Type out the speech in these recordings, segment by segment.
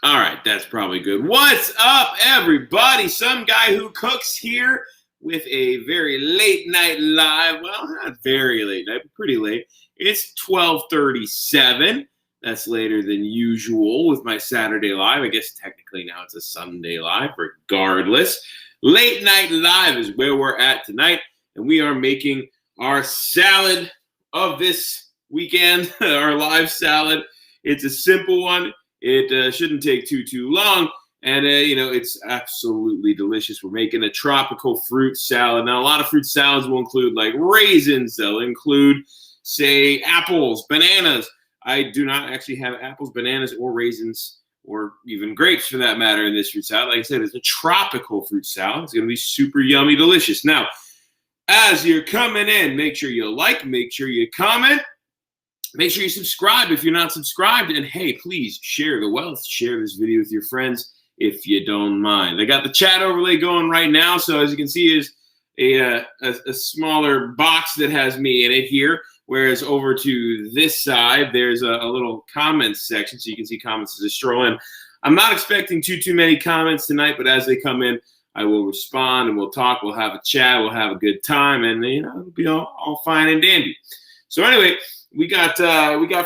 All right, that's probably good. What's up, everybody? Some guy who cooks here with a very late night live. Well, not very late night, but pretty late. It's 12:37. That's later than usual with my Saturday live. I guess technically now it's a Sunday live, regardless. Late night live is where we're at tonight, and we are making our salad of this weekend, our live salad. It's a simple one. It shouldn't take too long, and it's absolutely delicious. We're making a tropical fruit salad. Now, a lot of fruit salads will include like raisins. They'll include, say, apples, bananas. I do not actually have apples, bananas, or raisins, or even grapes for that matter in this fruit salad. Like I said, it's a tropical fruit salad. It's going to be super yummy, delicious. Now, as you're coming in, make sure you like, make sure you comment. Make sure you subscribe if you're not subscribed. And hey, please share the wealth. Share this video with your friends if you don't mind. I got the chat overlay going right now. So as you can see, is a smaller box that has me in it here. Whereas over to this side, there's a little comments section. So you can see comments as I stroll in. I'm not expecting too many comments tonight, but as they come in, I will respond and we'll talk. We'll have a chat. We'll have a good time. And, it'll be all fine and dandy. So anyway, we got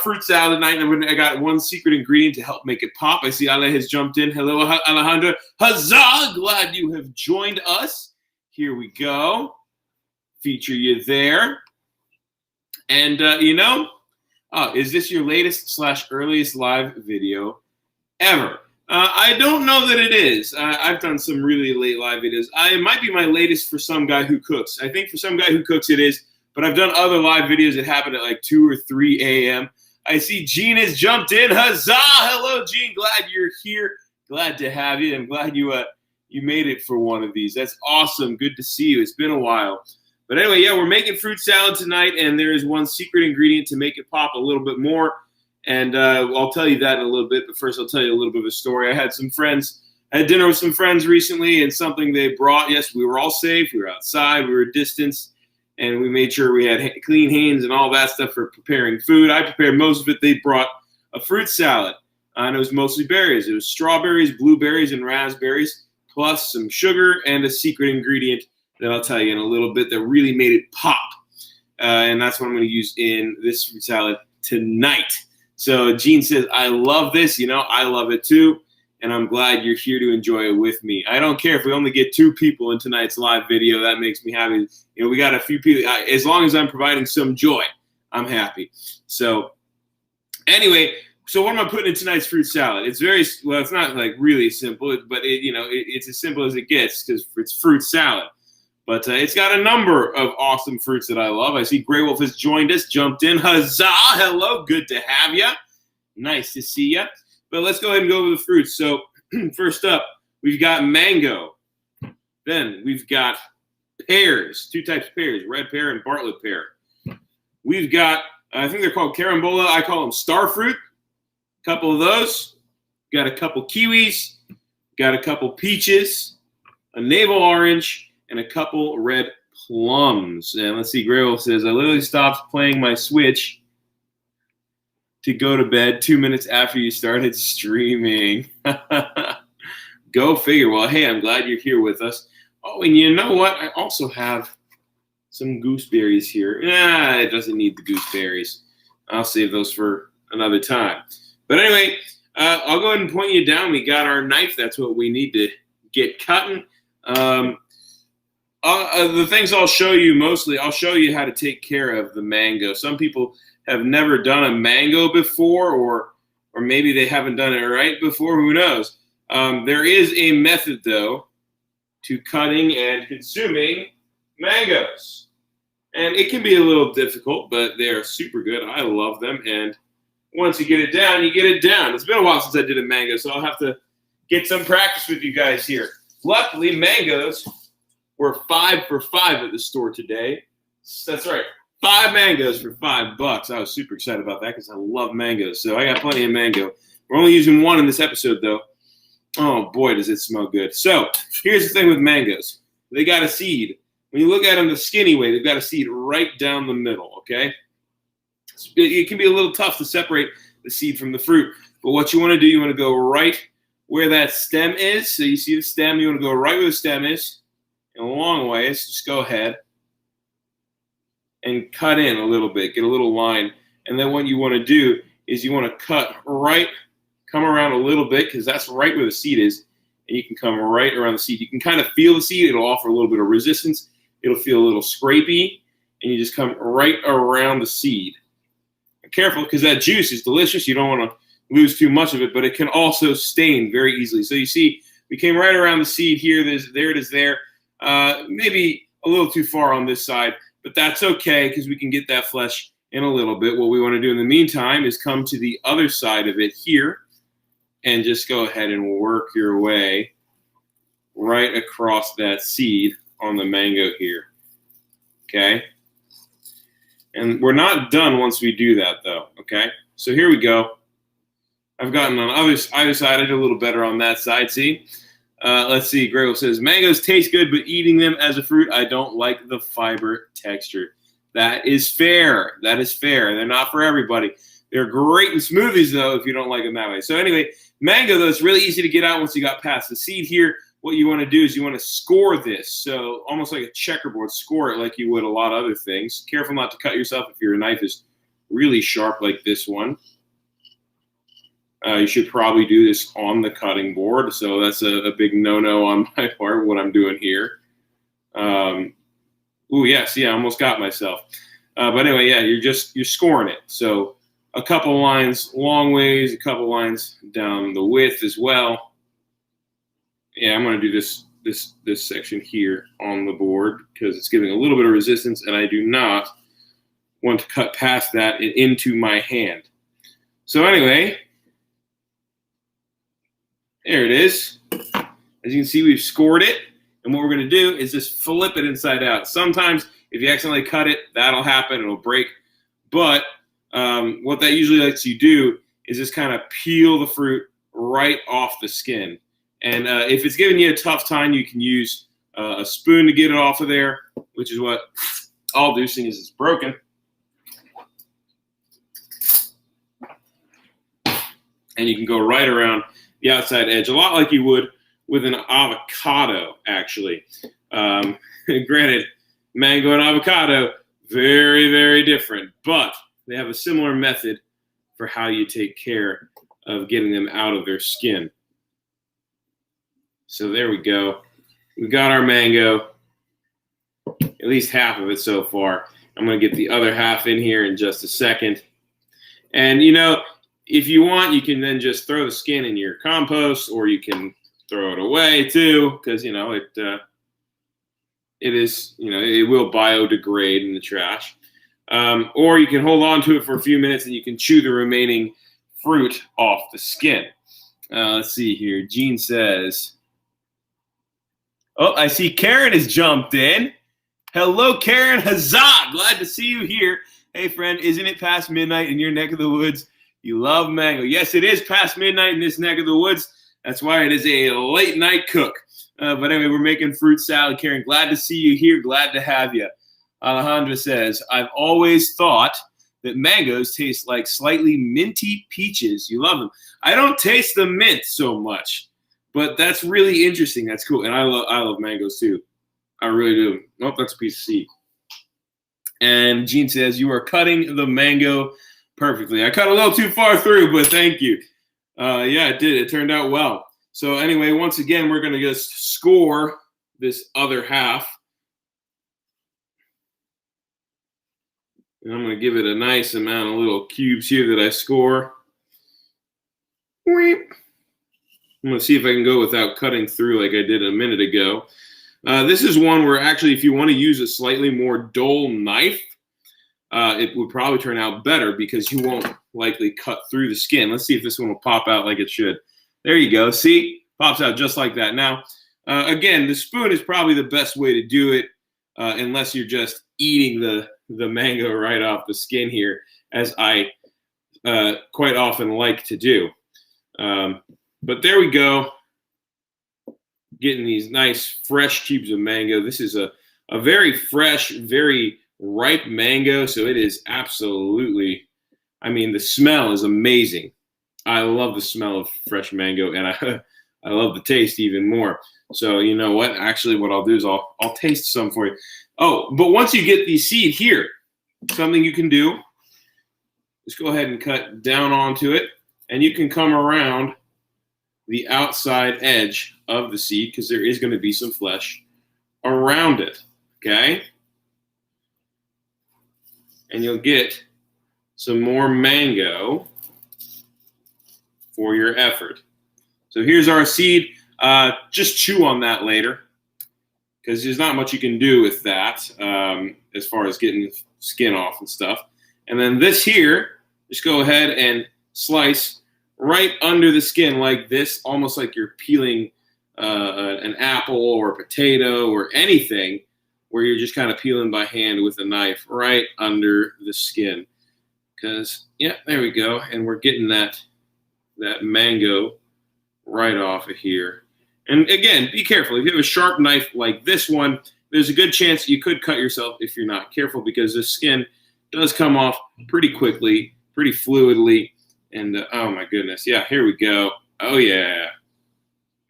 fruit salad tonight, and I got one secret ingredient to help make it pop. I see Ale has jumped in. Hello, Alejandra. Huzzah! Glad you have joined us. Here we go. Feature you there. And, is this your latest / earliest live video ever? I don't know that it is. I've done some really late live videos. It might be my latest for some guy who cooks. I think for some guy who cooks it is. But I've done other live videos that happen at like 2 or 3 a.m. I see Gene has jumped in. Huzzah! Hello, Gene. Glad you're here. Glad to have you. I'm glad you made it for one of these. That's awesome. Good to see you. It's been a while. But anyway, yeah, we're making fruit salad tonight, and there is one secret ingredient to make it pop a little bit more. And I'll tell you that in a little bit. But first, I'll tell you a little bit of a story. I had dinner with some friends recently, and something they brought. Yes, we were all safe. We were outside. We were distanced. And we made sure we had clean hands and all that stuff for preparing food. I prepared most of it. They brought a fruit salad, and it was mostly berries. It was strawberries, blueberries, and raspberries, plus some sugar and a secret ingredient that I'll tell you in a little bit that really made it pop. And that's what I'm going to use in this fruit salad tonight. So Gene says, I love this. I love it too. And I'm glad you're here to enjoy it with me. I don't care if we only get 2 people in tonight's live video. That makes me happy. We got a few people. As long as I'm providing some joy, I'm happy. So anyway, so what am I putting in tonight's fruit salad? It's it's not like really simple, but it's as simple as it gets because it's fruit salad. But it's got a number of awesome fruits that I love. I see Grey Wolf has joined us, jumped in. Huzzah! Hello, good to have you. Nice to see you. But let's go ahead and go over the fruits. So first up, we've got mango. Then we've got pears, 2 types of pears, red pear and Bartlett pear. We've got, I think they're called carambola. I call them star fruit. A couple of those. Got a couple kiwis. Got a couple peaches, a navel orange, and a couple red plums. And let's see, Grey Wolf says, I literally stopped playing my Switch to go to bed 2 minutes after you started streaming. Go figure. Well, hey, I'm glad you're here with us. Oh, and you know what? I also have some gooseberries here. It doesn't need the gooseberries. I'll save those for another time. But anyway, I'll go ahead and point you down. We got our knife. That's what we need to get cutting. The things I'll show you mostly, I'll show you how to take care of the mango. Some people have never done a mango before, or maybe they haven't done it right before. Who knows? There is a method, though, to cutting and consuming mangoes. And it can be a little difficult, but they are super good. I love them. And once you get it down, you get it down. It's been a while since I did a mango, so I'll have to get some practice with you guys here. Luckily, mangoes were 5 for $5 at the store today. That's right. 5 mangoes for $5. I was super excited about that because I love mangoes. So I got plenty of mango. We're only using 1 in this episode, though. Oh, boy, does it smell good. So here's the thing with mangoes. They got a seed. When you look at them the skinny way, they've got a seed right down the middle, okay? It can be a little tough to separate the seed from the fruit. But what you want to do, you want to go right where that stem is. So you see the stem, you want to go right where the stem is, and a long ways. Just go ahead and cut in a little bit, get a little line. And then what you want to do is you want to cut right, come around a little bit, because that's right where the seed is. And you can come right around the seed. You can kind of feel the seed. It'll offer a little bit of resistance. It'll feel a little scrapey. And you just come right around the seed. Be careful, because that juice is delicious. You don't want to lose too much of it, but it can also stain very easily. So you see, we came right around the seed here. There it is there. Maybe a little too far on this side, but that's okay, because we can get that flesh in a little bit. What we want to do in the meantime is come to the other side of it here and just go ahead and work your way right across that seed on the mango here. Okay? And we're not done once we do that, though. Okay? So here we go. I've gotten on either side. I did a little better on that side. See? Let's see. Grego says, mangoes taste good, but eating them as a fruit, I don't like the fiber texture. That is fair. That is fair. They're not for everybody. They're great in smoothies, though, if you don't like them that way. So anyway, mango, though, it's really easy to get out once you got past the seed here. What you want to do is you want to score this. So almost like a checkerboard, score it like you would a lot of other things. Careful not to cut yourself if your knife is really sharp like this one. You should probably do this on the cutting board. So that's a big no-no on my part, what I'm doing here. Ooh, yes, yeah, I almost got myself. But anyway, yeah, you're scoring it. So a couple lines long ways, a couple lines down the width as well. Yeah, I'm going to do this section here on the board because it's giving a little bit of resistance, and I do not want to cut past that and into my hand. So anyway, there it is. As you can see, we've scored it. And what we're going to do is just flip it inside out. Sometimes if you accidentally cut it, that'll happen. It'll break. But what that usually lets you do is just kind of peel the fruit right off the skin. And if it's giving you a tough time, you can use a spoon to get it off of there, which is what I'll do, seeing as it's broken. And you can go right around the outside edge, a lot like you would with an avocado, actually. Granted, mango and avocado, very, very different, but they have a similar method for how you take care of getting them out of their skin. So there we go. We got our mango, at least half of it so far. I'm going to get the other half in here in just a second. And, you know, if you want, you can then just throw the skin in your compost, or you can throw it away too, because it is, it will biodegrade in the trash. Or you can hold on to it for a few minutes and you can chew the remaining fruit off the skin. Let's see here. Gene says, oh, I see Karen has jumped in. Hello, Karen. Huzzah! Glad to see you here. Hey, friend, isn't it past midnight in your neck of the woods? You love mango. Yes, it is past midnight in this neck of the woods. That's why it is a late night cook. But anyway, we're making fruit salad. Karen, glad to see you here. Glad to have you. Alejandra says, I've always thought that mangoes taste like slightly minty peaches. You love them. I don't taste the mint so much, but that's really interesting. That's cool. And I love mangoes too. I really do. Nope, that's a piece of seed. And Gene says, you are cutting the mango perfectly. I cut a little too far through, but thank you. Yeah, it did. It turned out well. So anyway, once again, we're going to just score this other half. And I'm going to give it a nice amount of little cubes here that I score. I'm going to see if I can go without cutting through like I did a minute ago. This is one where actually if you want to use a slightly more dull knife, it would probably turn out better because you won't likely cut through the skin. Let's see if this one will pop out like it should. There you go. See? Pops out just like that. Now, again, the spoon is probably the best way to do it unless you're just eating the mango right off the skin here, as I quite often like to do. But there we go. Getting these nice fresh cubes of mango. This is a very fresh, very ripe mango, so it is absolutely, I mean, the smell is amazing. I love the smell of fresh mango, and I love the taste even more. So you know what? Actually, what I'll do is I'll taste some for you. Oh, but once you get the seed here, something you can do is go ahead and cut down onto it, and you can come around the outside edge of the seed because there is going to be some flesh around it, okay? And you'll get some more mango for your effort. So here's our seed. Just chew on that later because there's not much you can do with that as far as getting skin off and stuff. And then this here, just go ahead and slice right under the skin like this, almost like you're peeling an apple or a potato or anything, where you're just kind of peeling by hand with a knife right under the skin. Because, yeah, there we go. And we're getting that mango right off of here. And again, be careful. If you have a sharp knife like this one, there's a good chance you could cut yourself if you're not careful, because the skin does come off pretty quickly, pretty fluidly. And oh my goodness. Yeah, here we go. Oh yeah.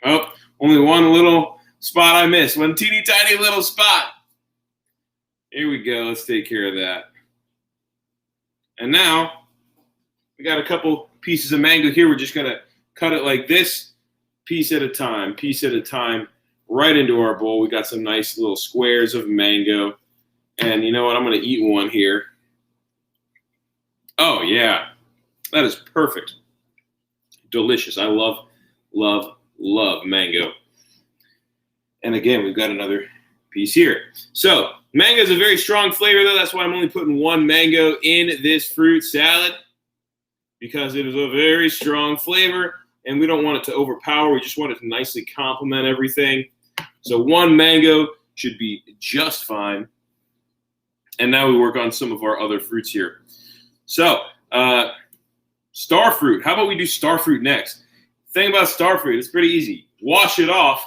Oh, only one little spot I missed. One teeny tiny little spot. Here we go. Let's take care of that. And now we got a couple pieces of mango here. We're just going to cut it like this, piece at a time, right into our bowl. We got some nice little squares of mango. And you know what? I'm going to eat one here. Oh, yeah. That is perfect. Delicious. I love, love, love mango. And again, we've got another piece here. So mango is a very strong flavor, though. That's why I'm only putting one mango in this fruit salad, because it is a very strong flavor, and we don't want it to overpower. We just want it to nicely complement everything. So one mango should be just fine. And now we work on some of our other fruits here. So, star fruit. How about we do star fruit next? Thing about star fruit, it's pretty easy. Wash it off,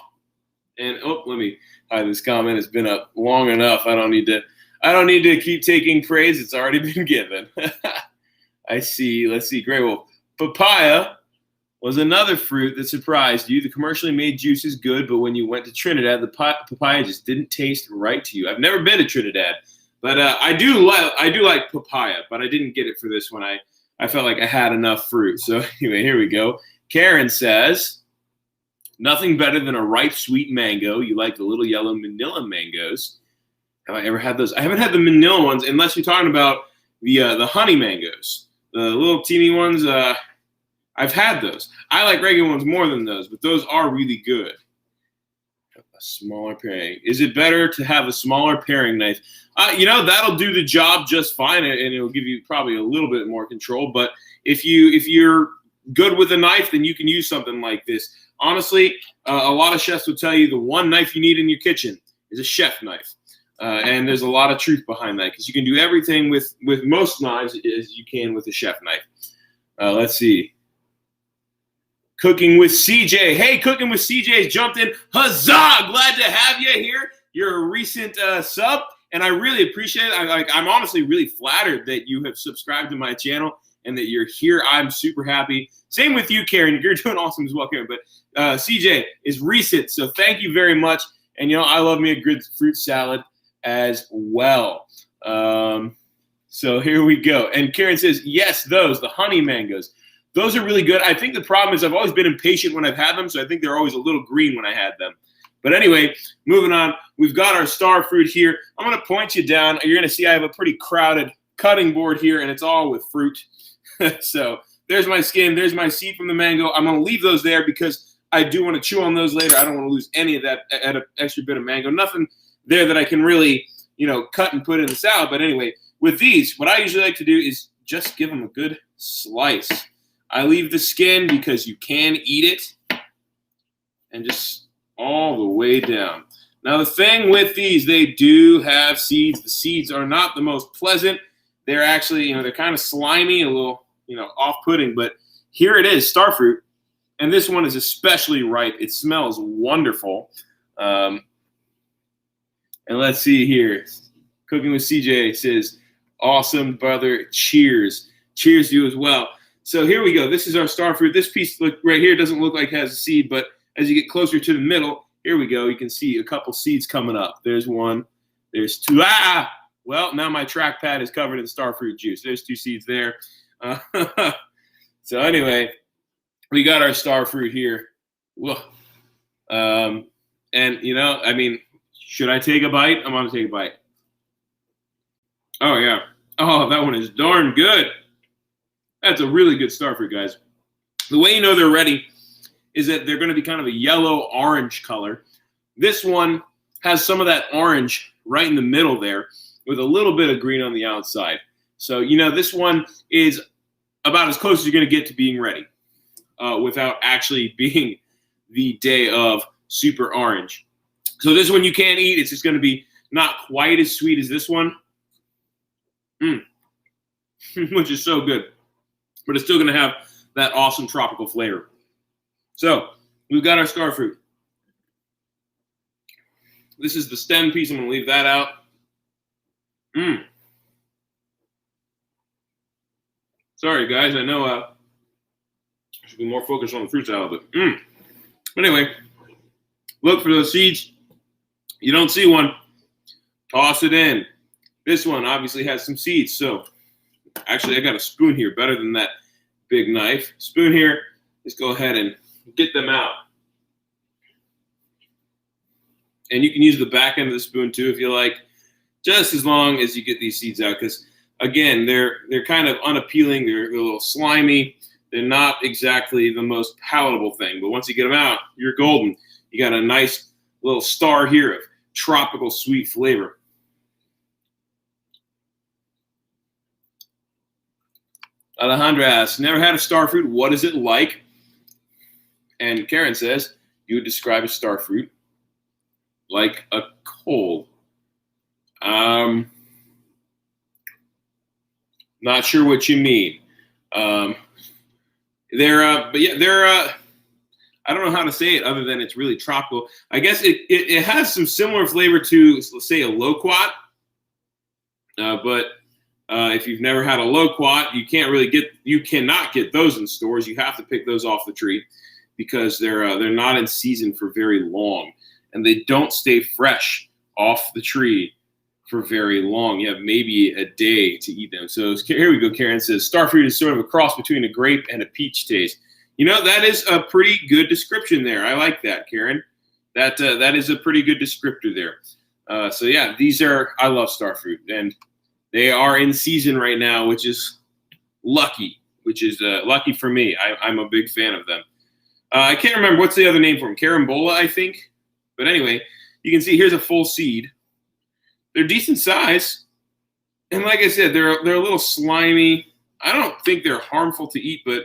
and let me hide this comment. It's been up long enough. I don't need to keep taking praise. It's already been given. I see. Let's see. Great. Well, papaya was another fruit that surprised you. The commercially made juice is good, but when you went to Trinidad, the papaya just didn't taste right to you. I've never been to Trinidad, but I do like papaya, but I didn't get it for this one. I felt like I had enough fruit. So anyway, here we go. Karen says, nothing better than a ripe, sweet mango. You like the little yellow Manila mangoes. Have I ever had those? I haven't had the Manila ones, unless you're talking about the honey mangoes. The little teeny ones, I've had those. I like regular ones more than those, but those are really good. A smaller paring. Is it better to have a smaller paring knife? That'll do the job just fine, and it'll give you probably a little bit more control. But if you're good with a knife, then you can use something like this. Honestly, a lot of chefs will tell you the one knife you need in your kitchen is a chef knife. And there's a lot of truth behind that, because you can do everything with most knives as you can with a chef knife. Let's see. Cooking with CJ. Hey, Cooking with CJ jumped in. Huzzah! Glad to have you here. You're a recent sub, and I really appreciate it. I'm honestly really flattered that you have subscribed to my channel and that you're here. I'm super happy. Same with you, Karen. You're doing awesome as well, Karen. But CJ is recent, so thank you very much. And, I love me a good fruit salad as well. So here we go. And Karen says, yes, the honey mangoes. Those are really good. I think the problem is I've always been impatient when I've had them, so I think they're always a little green when I had them. But anyway, moving on. We've got our star fruit here. I'm going to point you down. You're going to see I have a pretty crowded cutting board here, and it's all with fruit. So there's my skin. There's my seed from the mango. I'm going to leave those there because I do want to chew on those later. I don't want to lose any of that extra bit of mango. Nothing there that I can really, cut and put in the salad. But anyway, with these, what I usually like to do is just give them a good slice. I leave the skin because you can eat it, and just all the way down. Now, the thing with these, they do have seeds. The seeds are not the most pleasant. They're actually, they're kind of slimy, a little, off-putting. But here it is, star fruit. And this one is especially ripe. It smells wonderful. And let's see here. Cooking with CJ says, awesome, brother. Cheers. Cheers to you as well. So here we go. This is our star fruit. This piece right here doesn't look like it has a seed, but as you get closer to the middle, here we go. You can see a couple seeds coming up. There's one. There's two. Well, now my trackpad is covered in star fruit juice. There's 2 seeds there. So anyway, we got our star fruit here. Whoa. And, you know, I mean, should I take a bite? I'm going to take a bite. Oh, yeah. Oh, that one is darn good. That's a really good star fruit, guys. The way you know they're ready is that they're going to be kind of a yellow-orange color. This one has some of that orange right in the middle there with a little bit of green on the outside. So, you know, this one is about as close as you're going to get to being ready without actually being the day of super orange. So this one you can't eat. It's just going to be not quite as sweet as this one, which is so good. But it's still going to have that awesome tropical flavor. So we've got our star fruit. This is the stem piece. I'm going to leave that out. Sorry, guys. I know I should be more focused on the fruit salad. But anyway, look for those seeds. You don't see one, toss it in. This one obviously has some seeds. So actually, I got a spoon here, better than that big knife. Spoon here. Let's go ahead and get them out. And you can use the back end of the spoon too if you like, just as long as you get these seeds out. Because again, they're kind of unappealing. They're a little slimy. They're not exactly the most palatable thing. But once you get them out, you're golden. You got a nice little star here of tropical sweet flavor. Alejandra asks, never had a star fruit. What is it like? And Karen says, you would describe a star fruit like a coal. Not sure what you mean. But yeah, they're I don't know how to say it other than it's really tropical. I guess it has some similar flavor to, let's say, a loquat. But if you've never had a loquat, you cannot get those in stores. You have to pick those off the tree because they're not in season for very long, and they don't stay fresh off the tree for very long. You have maybe a day to eat them. So here we go. Karen says star fruit is sort of a cross between a grape and a peach taste. You know, that is a pretty good description there. I like that, Karen. That is a pretty good descriptor there. So yeah, I love star fruit, and they are in season right now, which is lucky. Lucky for me. I'm a big fan of them. I can't remember what's the other name for them. Carambola, I think. But anyway, you can see here's a full seed. They're decent size, and like I said, they're a little slimy. I don't think they're harmful to eat, but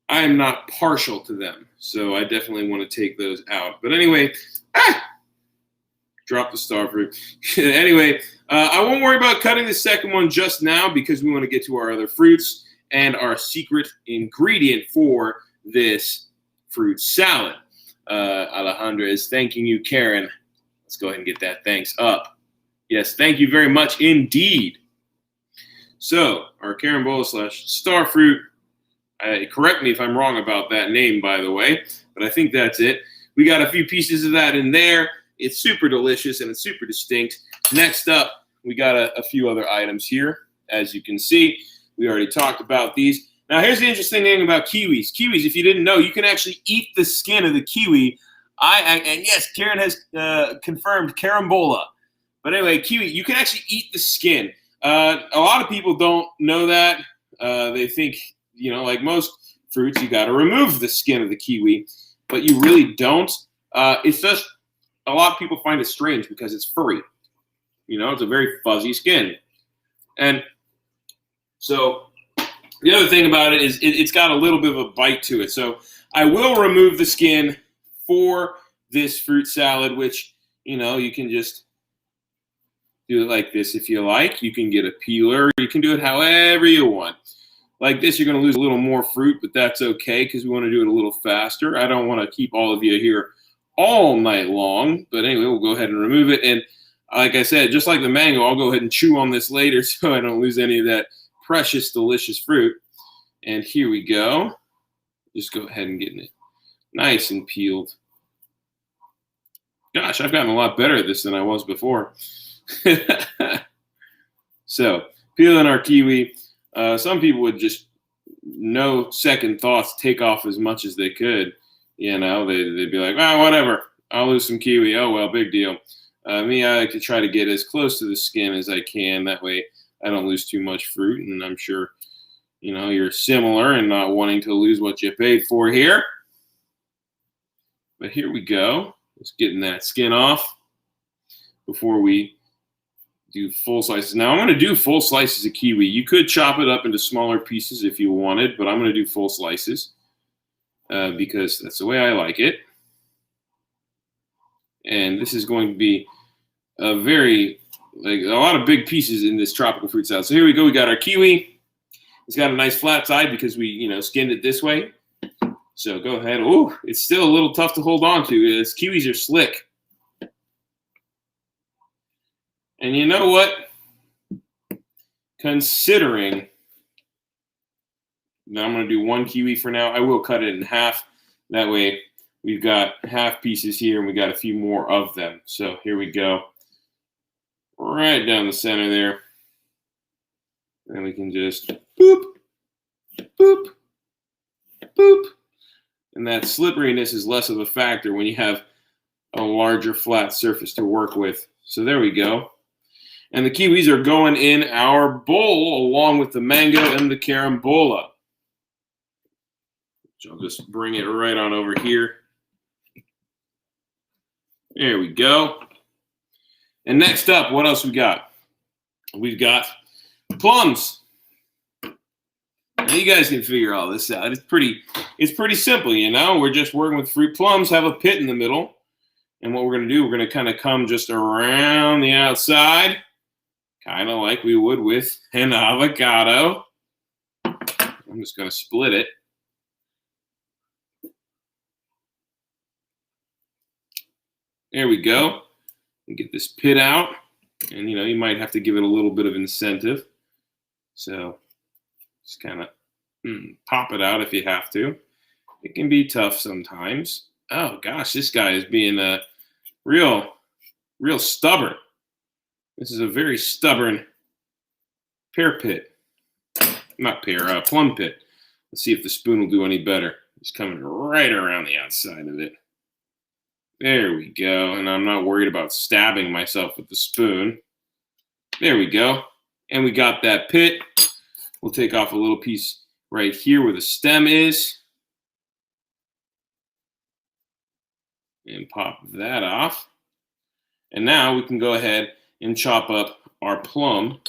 I am not partial to them, so I definitely want to take those out. But anyway, drop the star fruit. Anyway, I won't worry about cutting the second one just now because we want to get to our other fruits and our secret ingredient for this fruit salad. Alejandra is thanking you, Karen. Let's go ahead and get that thanks up. Yes, thank you very much indeed. So, our carambola / star fruit. Correct me if I'm wrong about that name, by the way, but I think that's it. We got a few pieces of that in there. It's super delicious and it's super distinct. Next up, we got a few other items here. As you can see, we already talked about these. Now, here's the interesting thing about kiwis. Kiwis, if you didn't know, you can actually eat the skin of the kiwi. And yes, Karen has confirmed carambola. But anyway, kiwi, you can actually eat the skin. A lot of people don't know that. They think, you know, like most fruits, you got to remove the skin of the kiwi, but you really don't. It's just a lot of people find it strange because it's furry. You know, it's a very fuzzy skin. And so the other thing about it is it's got a little bit of a bite to it. So I will remove the skin for this fruit salad, which, you know, you can just do it like this if you like. You can get a peeler. You can do it however you want. Like this, you're going to lose a little more fruit, but that's okay because we want to do it a little faster. I don't want to keep all of you here all night long. But anyway, we'll go ahead and remove it. And like I said, just like the mango, I'll go ahead and chew on this later so I don't lose any of that precious, delicious fruit. And here we go. Just go ahead and get it nice and peeled. Gosh, I've gotten a lot better at this than I was before. So, peeling our kiwi. Some people would just, no second thoughts, take off as much as they could. You know, they'd be like, oh, whatever. I'll lose some kiwi. Oh, well, big deal. Me, I like to try to get as close to the skin as I can. That way I don't lose too much fruit. And I'm sure, you know, you're similar and not wanting to lose what you paid for here. But here we go. Just getting that skin off before we do full slices. Now, I'm going to do full slices of kiwi. You could chop it up into smaller pieces if you wanted, but I'm going to do full slices because that's the way I like it. And this is going to be a lot of big pieces in this tropical fruit salad. So here we go. We got our kiwi. It's got a nice flat side because we, you know, skinned it this way. So go ahead. Oh, it's still a little tough to hold on to. Its kiwis are slick. And you know what? Considering that I'm going to do one kiwi for now, I will cut it in half. That way we've got half pieces here and we got a few more of them. So here we go. Right down the center there. And we can just boop, boop, boop. And that slipperiness is less of a factor when you have a larger flat surface to work with. So there we go. And the kiwis are going in our bowl along with the mango and the carambola. So I'll just bring it right on over here. There we go. And next up, what else we got? We've got plums. Now you guys can figure all this out. It's pretty simple, you know. We're just working with fruit. Plums have a pit in the middle. And what we're going to do, we're going to kind of come just around the outside, kind of like we would with an avocado. I'm just going to split it. There we go. And get this pit out. And, you know, you might have to give it a little bit of incentive. So just kind of pop it out if you have to. It can be tough sometimes. Oh, gosh, this guy is being real stubborn. This is a very stubborn pear pit. Not pear, plum pit. Let's see if the spoon will do any better. It's coming right around the outside of it. There we go. And I'm not worried about stabbing myself with the spoon. There we go. And we got that pit. We'll take off a little piece right here where the stem is. And pop that off. And now we can go ahead and chop up our plum.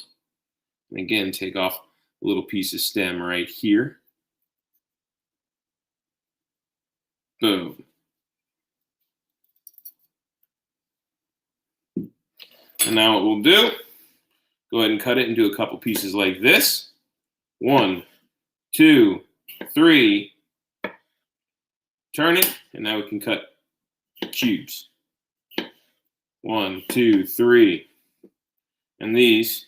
And again, take off a little piece of stem right here. Boom. And now what we'll do, go ahead and cut it into a couple pieces like this. 1, 2, 3. Turn it, and now we can cut cubes. 1, 2, 3. And these,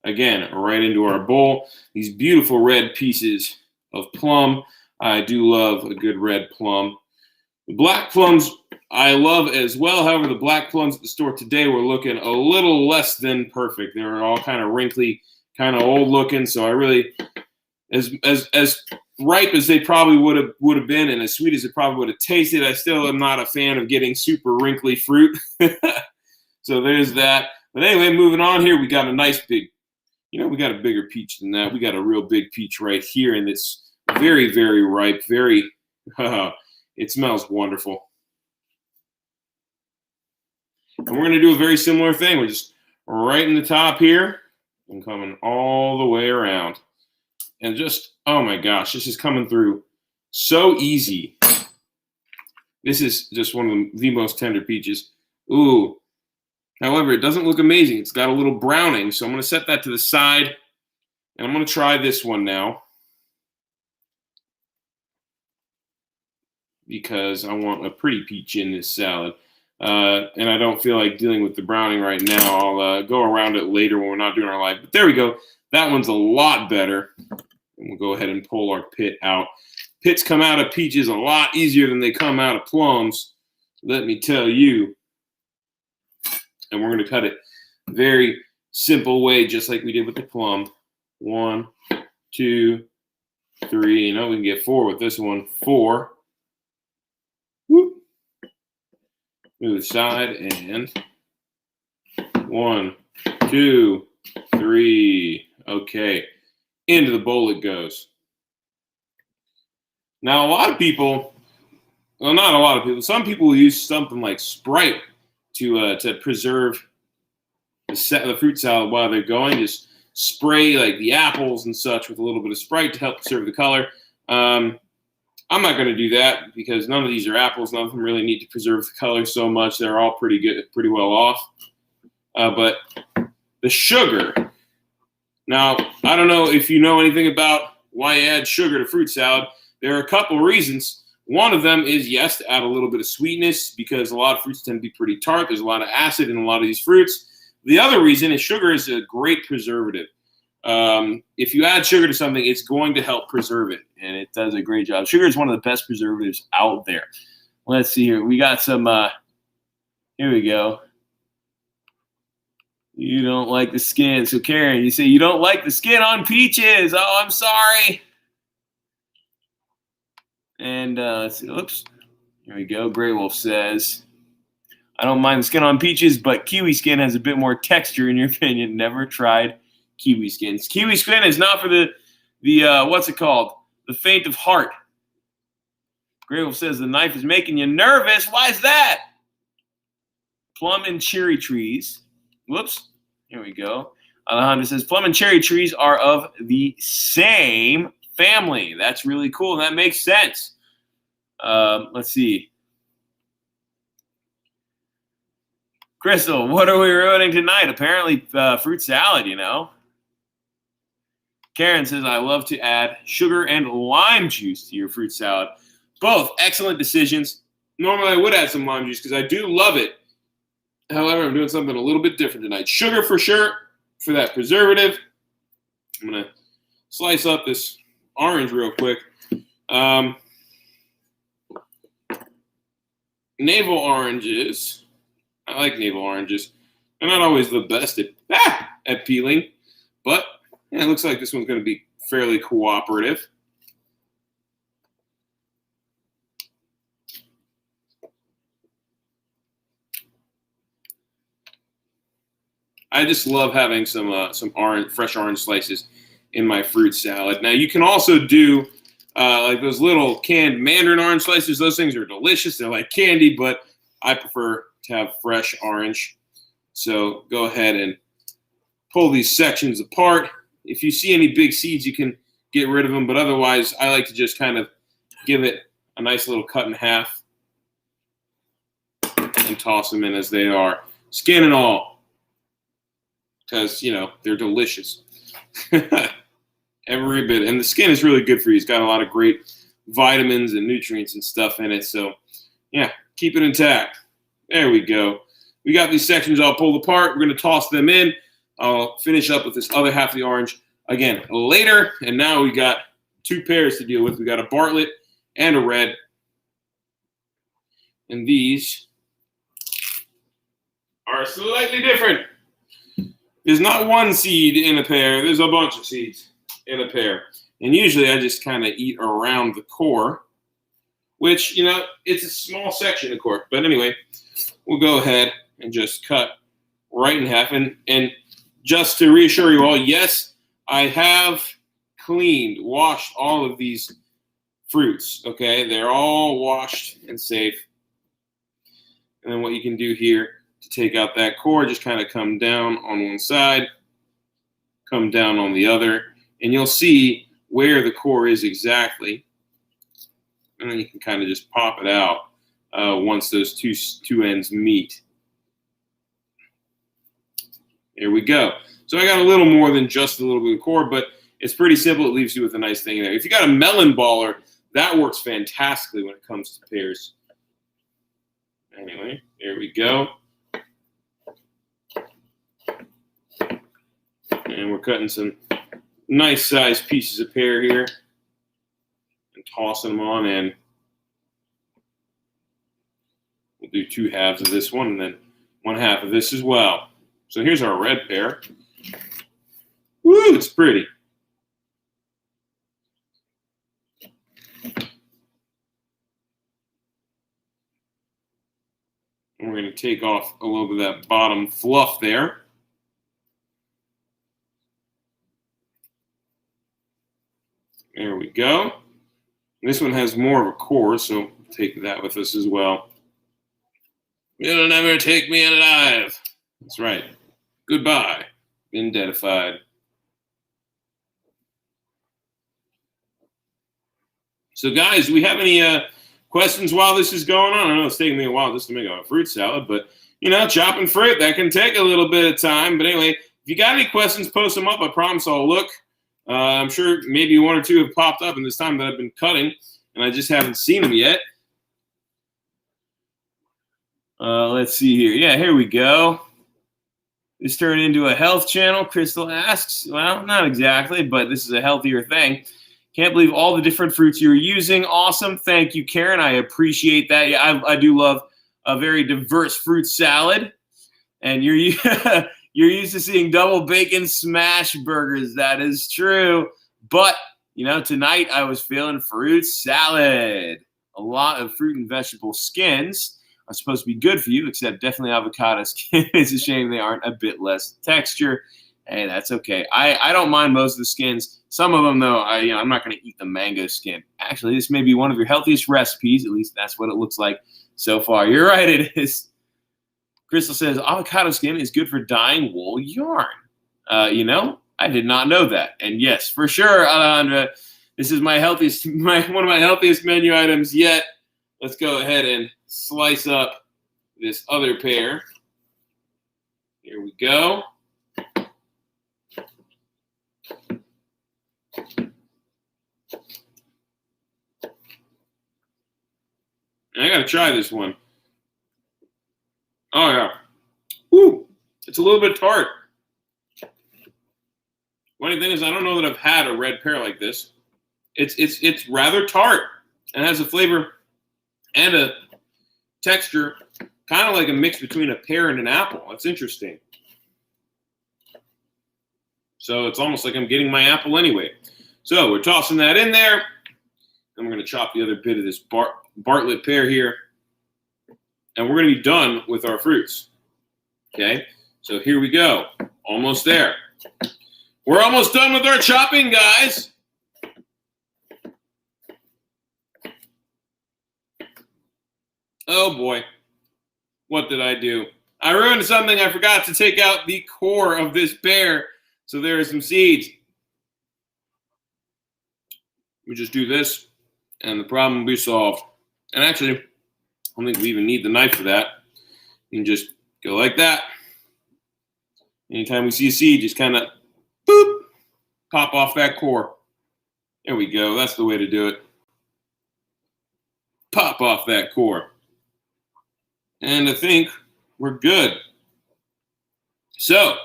again, right into our bowl. These beautiful red pieces of plum. I do love a good red plum. The black plums I love as well. However, the black plums at the store today were looking a little less than perfect. They were all kind of wrinkly, kind of old looking. So I really, as ripe as they probably would have been and as sweet as it probably would have tasted, I still am not a fan of getting super wrinkly fruit. So there's that. But anyway, moving on here, we got a nice big, we got a bigger peach than that. We got a real big peach right here, and it's very, very ripe. Very, it smells wonderful. And we're going to do a very similar thing. We're just right in the top here and coming all the way around. And just, oh my gosh, this is coming through so easy. This is just one of the most tender peaches. Ooh. However, it doesn't look amazing. It's got a little browning, so I'm going to set that to the side. And I'm going to try this one now, because I want a pretty peach in this salad. And I don't feel like dealing with the browning right now. I'll go around it later when we're not doing our live. But there we go. That one's a lot better. And we'll go ahead and pull our pit out. Pits come out of peaches a lot easier than they come out of plums, let me tell you. And we're going to cut it very simple way, just like we did with the plum. 1, 2, 3. You know, we can get 4 with this one. 4. Whoop. Move the side and 1, 2, 3. Okay. Into the bowl it goes. Now, a lot of people, well, not a lot of people, some people will use something like Sprite to preserve the fruit salad while they're going. Just spray like the apples and such with a little bit of Sprite to help preserve the color. I'm not going to do that because none of these are apples. None of them really need to preserve the color so much. They're all pretty good, pretty well off. But the sugar. Now, I don't know if you know anything about why you add sugar to fruit salad. There are a couple reasons. One of them is, yes, to add a little bit of sweetness because a lot of fruits tend to be pretty tart. There's a lot of acid in a lot of these fruits. The other reason is sugar is a great preservative. If you add sugar to something, it's going to help preserve it, and it does a great job. Sugar is one of the best preservatives out there. Let's see here. We got some, here we go. You don't like the skin. So, Karen, you say you don't like the skin on peaches. Oh, I'm sorry. And let's see. Oops. Here we go. Gray Wolf says, I don't mind the skin on peaches, but kiwi skin has a bit more texture, in your opinion. Never tried kiwi skin. Kiwi skin is not for the what's it called? The faint of heart. Gray Wolf says the knife is making you nervous. Why is that? Plum and cherry trees. Whoops. Here we go. Alejandro says plum and cherry trees are of the same family. That's really cool. And that makes sense. Let's see. Crystal, what are we ruining tonight? Apparently fruit salad, you know. Karen says, I love to add sugar and lime juice to your fruit salad. Both excellent decisions. Normally I would add some lime juice because I do love it. However, I'm doing something a little bit different tonight. Sugar for sure for that preservative. I'm going to slice up this orange real quick. Navel oranges. I like navel oranges. They're not always the best at peeling, but yeah, it looks like this one's going to be fairly cooperative. I just love having some fresh orange slices in my fruit salad. Now you can also do like those little canned mandarin orange slices. Those things are delicious. They're like candy, but I prefer to have fresh orange. So go ahead and pull these sections apart. If you see any big seeds, you can get rid of them. But otherwise, I like to just kind of give it a nice little cut in half and toss them in as they are, skin and all. Because, you know, they're delicious. Every bit. And the skin is really good for you. It's got a lot of great vitamins and nutrients and stuff in it. So, yeah, keep it intact. There we go. We got these sections all pulled apart. We're going to toss them in. I'll finish up with this other half of the orange again later. And now we got two pairs to deal with. We got a Bartlett and a red. And these are slightly different. There's not one seed in a pear. There's a bunch of seeds in a pear. And usually I just kind of eat around the core, which, you know, it's a small section of core. But anyway, we'll go ahead and just cut right in half. And just to reassure you all, yes, I have washed all of these fruits, okay? They're all washed and safe. And then what you can do here to take out that core, just kind of come down on one side, come down on the other, and you'll see where the core is exactly. And then you can kind of just pop it out once those two ends meet. There we go. So I got a little more than just a little bit of core, but it's pretty simple. It leaves you with a nice thing there. If you got a melon baller, that works fantastically when it comes to pears. Anyway, there we go. And we're cutting some nice sized pieces of pear here and tossing them on in. We'll do 2 halves of this one and then 1 half of this as well. So here's our red pear. Woo, it's pretty. And we're going to take off a little bit of that bottom fluff there. There we go. This one has more of a core, so take that with us as well. You'll never take me alive. That's right. Goodbye. Been deadified. So, guys, do we have any questions while this is going on? I know it's taking me a while just to make a fruit salad, but, you know, chopping fruit, that can take a little bit of time. But anyway, if you got any questions, post them up. I promise I'll look. I'm sure maybe 1 or 2 have popped up in this time that I've been cutting, and I just haven't seen them yet. Let's see here. Yeah, here we go. This turned into a health channel, Crystal asks. Well, not exactly, but this is a healthier thing. Can't believe all the different fruits you're using. Awesome. Thank you, Karen. I appreciate that. Yeah, I do love a very diverse fruit salad. And you're used to seeing double bacon smash burgers. That is true. But, you know, tonight I was feeling fruit salad. A lot of fruit and vegetable skins are supposed to be good for you, except definitely avocado skin. It's a shame they aren't a bit less texture. Hey, that's okay. I don't mind most of the skins. Some of them, though, I'm not going to eat the mango skin. Actually, this may be one of your healthiest recipes. At least that's what it looks like so far. You're right, it is. Crystal says, avocado skin is good for dyeing wool yarn. You know, I did not know that. And yes, for sure, Alejandra, this is my healthiest, one of my healthiest menu items yet. Let's go ahead and slice up this other pear. Here we go. I gotta try this one. Oh yeah. Woo! It's a little bit tart. Funny thing is, I don't know that I've had a red pear like this. It's rather tart and has a flavor and a texture, kind of like a mix between a pear and an apple. That's interesting. So it's almost like I'm getting my apple anyway. So we're tossing that in there. And we're going to chop the other bit of this Bartlett pear here. And we're going to be done with our fruits. Okay, so here we go. Almost there. We're almost done with our chopping, guys. Oh, boy. What did I do? I ruined something. I forgot to take out the core of this pear. So there are some seeds. We just do this, and the problem will be solved. And actually, I don't think we even need the knife for that. You can just go like that. Anytime we see a seed, just kind of, boop, pop off that core. There we go. That's the way to do it. Pop off that core. And I think we're good. So,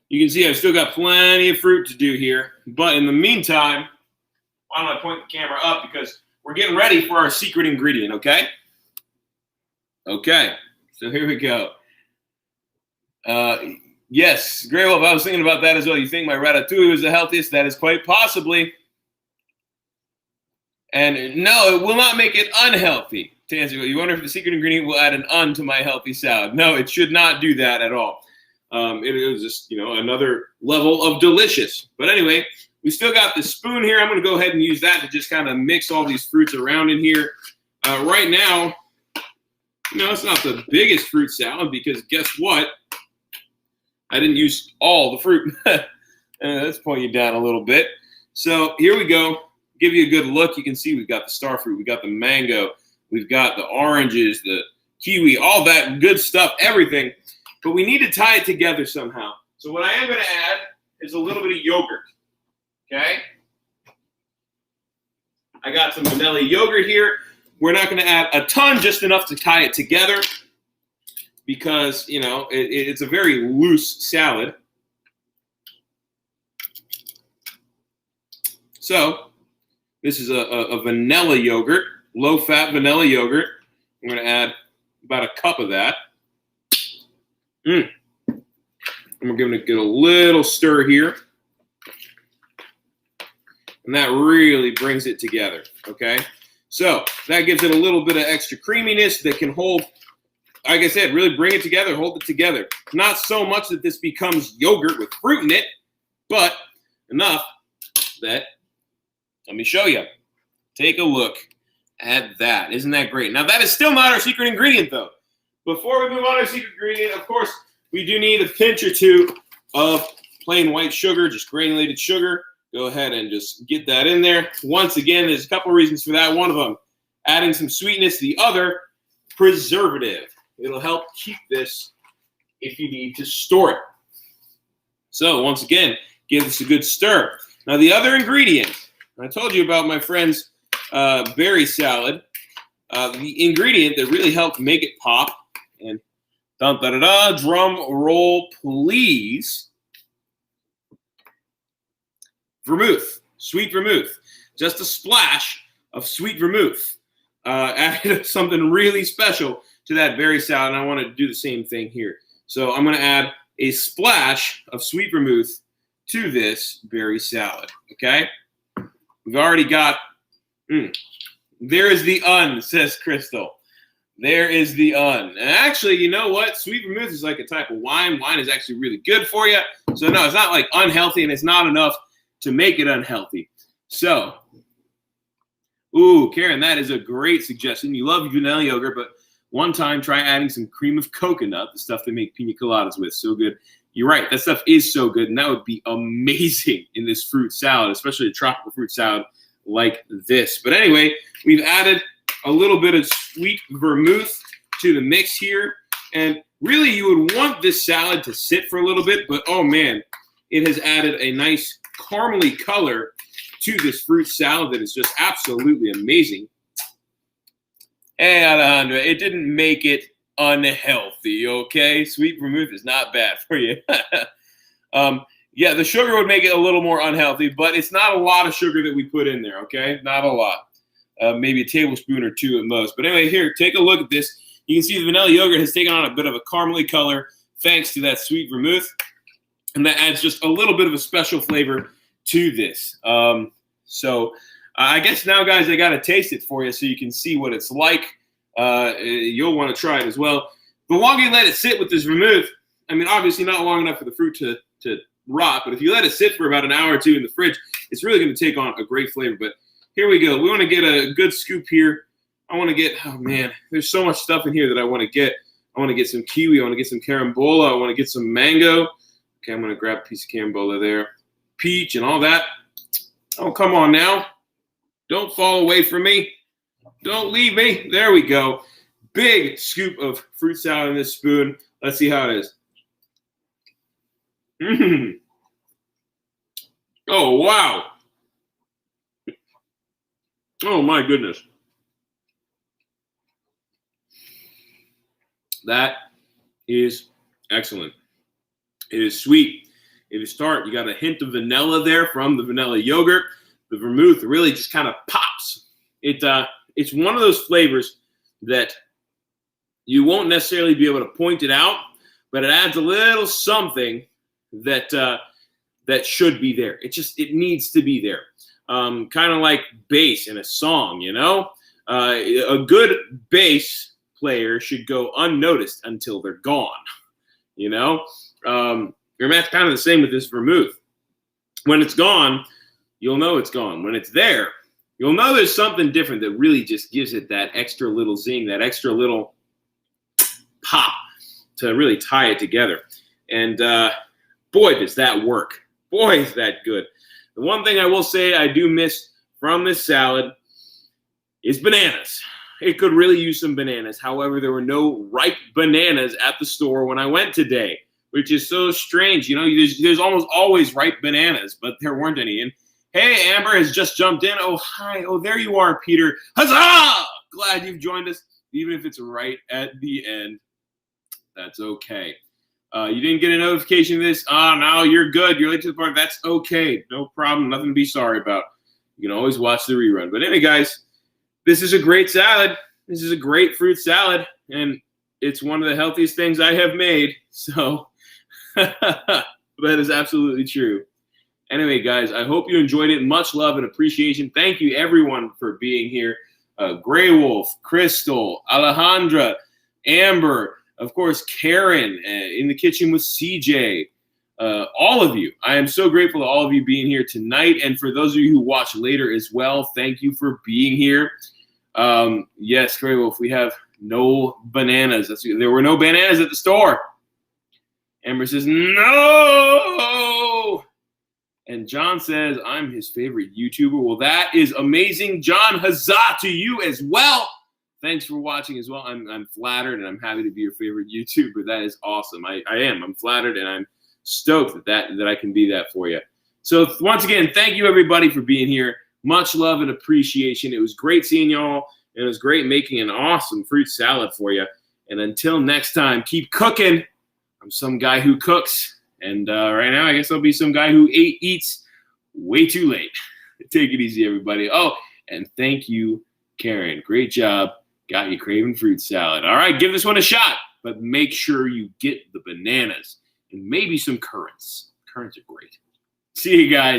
you can see I've still got plenty of fruit to do here. But in the meantime, why don't I point the camera up? Because we're getting ready for our secret ingredient, okay? Okay, so here we go. Yes, Grey Wolf, I was thinking about that as well. You think my ratatouille was the healthiest? That is quite possibly. And no, it will not make it unhealthy. To answer you, wonder if the secret ingredient will add an "un" to my healthy salad. No, it should not do that at all. It was just, another level of delicious. But anyway, we still got the spoon here. I'm going to go ahead and use that to just kind of mix all these fruits around in here. Right now, it's not the biggest fruit salad because guess what? I didn't use all the fruit. Let's point you down a little bit. So here we go. Give you a good look. You can see we've got the star fruit. We've got the mango. We've got the oranges, the kiwi, all that good stuff, everything. But we need to tie it together somehow. So what I am going to add is a little bit of yogurt. Okay? I got some vanilla yogurt here. We're not going to add a ton, just enough to tie it together because, it's a very loose salad. So this is a vanilla yogurt, low-fat vanilla yogurt. I'm going to add about a cup of that. And we're going to get a little stir here. And that really brings it together, okay? So that gives it a little bit of extra creaminess that can hold, like I said, really bring it together, hold it together. Not so much that this becomes yogurt with fruit in it, but enough that, let me show you. Take a look at that. Isn't that great? Now, that is still not our secret ingredient, though. Before we move on to our secret ingredient, of course, we do need a pinch or two of plain white sugar, just granulated sugar. Go ahead and just get that in there. Once again, there's a couple reasons for that. One of them, adding some sweetness. The other, preservative. It'll help keep this if you need to store it. So once again, give this a good stir. Now the other ingredient, I told you about my friend's berry salad. The ingredient that really helped make it pop, and dun-da-da-da, drum roll please. Vermouth, sweet vermouth, just a splash of sweet vermouth. Added something really special to that berry salad, and I want to do the same thing here. So I'm going to add a splash of sweet vermouth to this berry salad, okay? We've already got, there is the says Crystal. There is the And actually, you know what? Sweet vermouth is like a type of wine. Wine is actually really good for you. So no, it's not like unhealthy, and it's not enough to make it unhealthy. So, Karen, that is a great suggestion. You love vanilla yogurt, but one time try adding some cream of coconut, the stuff they make pina coladas with. So good. You're right. That stuff is so good, and that would be amazing in this fruit salad, especially a tropical fruit salad like this. But anyway, we've added a little bit of sweet vermouth to the mix here. And really, you would want this salad to sit for a little bit, but oh man, it has added a nice caramely color to this fruit salad that is just absolutely amazing. Hey, Alejandra, it didn't make it unhealthy, okay? Sweet vermouth is not bad for you. Yeah, the sugar would make it a little more unhealthy, but it's not a lot of sugar that we put in there, okay? Not a lot. Maybe a tablespoon or two at most. But anyway, here, take a look at this. You can see the vanilla yogurt has taken on a bit of a caramely color thanks to that sweet vermouth. And that adds just a little bit of a special flavor to this. So I guess now, guys, I got to taste it for you so you can see what it's like. You'll want to try it as well. The longer you let it sit with this vermouth, I mean, obviously not long enough for the fruit to rot, but if you let it sit for about an hour or two in the fridge, it's really going to take on a great flavor. But here we go. We want to get a good scoop here. I want to get, oh man, there's so much stuff in here that I want to get. I want to get some kiwi. I want to get some carambola. I want to get some mango. Okay, I'm going to grab a piece of carambola there. Peach and all that. Oh, come on now. Don't fall away from me. Don't leave me. There we go. Big scoop of fruit salad in this spoon. Let's see how it is. Oh, wow. Oh, my goodness. That is excellent. It is sweet. It is tart. You got a hint of vanilla there from the vanilla yogurt. The vermouth really just kind of pops. It's one of those flavors that you won't necessarily be able to point it out, but it adds a little something that should be there. It needs to be there. Kind of like bass in a song, you know? A good bass player should go unnoticed until they're gone, you know? And that's kind of the same with this vermouth. When it's gone, you'll know it's gone. When it's there, you'll know there's something different that really just gives it that extra little zing, that extra little pop to really tie it together. And boy, does that work. Boy, is that good. The one thing I will say I do miss from this salad is bananas. It could really use some bananas. However, there were no ripe bananas at the store when I went today, which is so strange. You know, there's almost always ripe bananas, but there weren't any. And hey, Amber has just jumped in. Oh, hi. Oh, there you are, Peter. Huzzah! Glad you've joined us, even if it's right at the end. That's okay. You didn't get a notification of this? Oh, no, you're good. You're late to the party. That's okay. No problem. Nothing to be sorry about. you can always watch the rerun. But anyway, guys, this is a great salad. This is a great fruit salad, and it's one of the healthiest things I have made. So that is absolutely true. Anyway, guys, I hope you enjoyed it. Much love and appreciation. Thank you, everyone, for being here. Grey Wolf, Crystal, Alejandra, Amber, of course, Karen, in the kitchen with CJ. All of you. I am so grateful to all of you being here tonight. And for those of you who watch later as well, thank you for being here. Yes, Grey Wolf, we have no bananas. There were no bananas at the store. Amber says, no. And John says, I'm his favorite YouTuber. Well, that is amazing. John, huzzah to you as well. Thanks for watching as well. I'm flattered, and I'm happy to be your favorite YouTuber. That is awesome. I am. I'm flattered, and I'm stoked that I can be that for you. So once again, thank you, everybody, for being here. Much love and appreciation. It was great seeing y'all, and it was great making an awesome fruit salad for you. And until next time, keep cooking. I'm some guy who cooks. And right now, I guess I'll be some guy who eats way too late. Take it easy, everybody. Oh, and thank you, Karen. Great job. Got you craving fruit salad. All right, give this one a shot. But make sure you get the bananas and maybe some currants. Currants are great. See you guys.